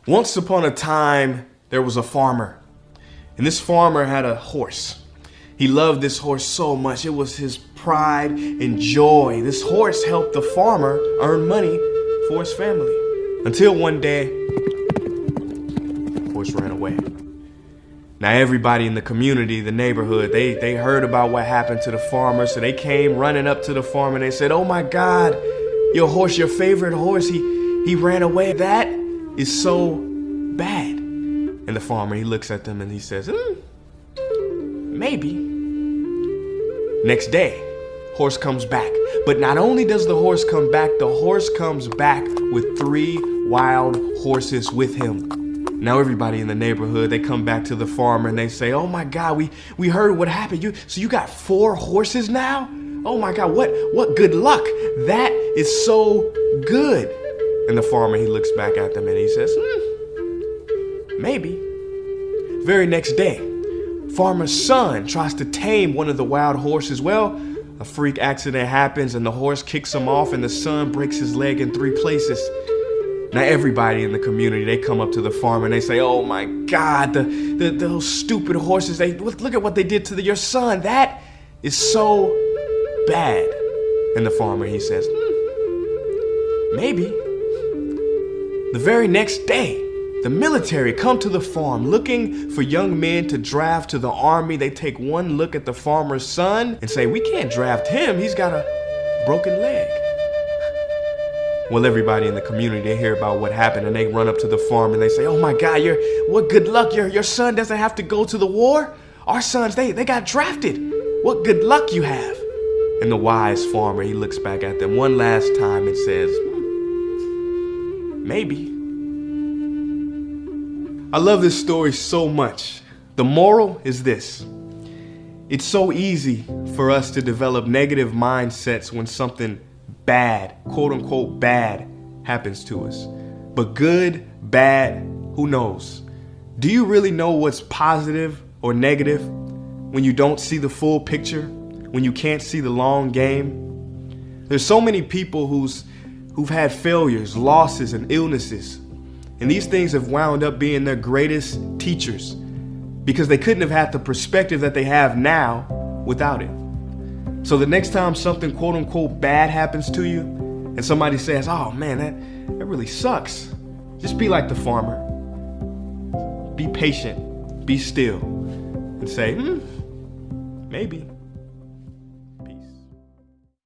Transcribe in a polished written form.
Once upon a time, there was a farmer, and this farmer had a horse. He loved this horse so much. It was his pride and joy. This horse helped the farmer earn money for his family. Until one day, the horse ran away. Now everybody in the community, the neighborhood, they heard about what happened to the farmer, so they came running up to the farmer and they said, "Oh my God, your horse, your favorite horse, he ran away. That is so bad." And the farmer, he looks at them and he says, maybe. Next day, horse comes back. But not only does the horse come back, the horse comes back with 3 wild horses with him. Now everybody in the neighborhood, they come back to the farmer and they say, "Oh my God, we heard what happened. So you got 4 horses now? Oh my God, what good luck. That is so good." And the farmer, he looks back at them and he says, maybe. Very next day, farmer's son tries to tame one of the wild horses. Well, a freak accident happens and the horse kicks him off and the son breaks his leg in 3 places. Now everybody in the community, they come up to the farmer and they say, "Oh my God, those stupid horses, look at what they did to your son. That is so bad." And the farmer, he says, maybe. The very next day, the military come to the farm looking for young men to draft to the army. They take one look at the farmer's son and say, "We can't draft him. He's got a broken leg." Well, everybody in the community, they hear about what happened and they run up to the farm and they say, "Oh my God, what good luck. Your son doesn't have to go to the war. Our sons, they got drafted. What good luck you have." And the wise farmer, he looks back at them one last time and says, maybe. I love this story so much. The moral is this. It's so easy for us to develop negative mindsets when something bad, quote unquote bad, happens to us. But good, bad, who knows? Do you really know what's positive or negative when you don't see the full picture? When you can't see the long game? There's so many people who've had failures, losses, and illnesses. And these things have wound up being their greatest teachers because they couldn't have had the perspective that they have now without it. So the next time something quote unquote bad happens to you and somebody says, "Oh man, that really sucks," just be like the farmer. Be patient, be still, and say, maybe.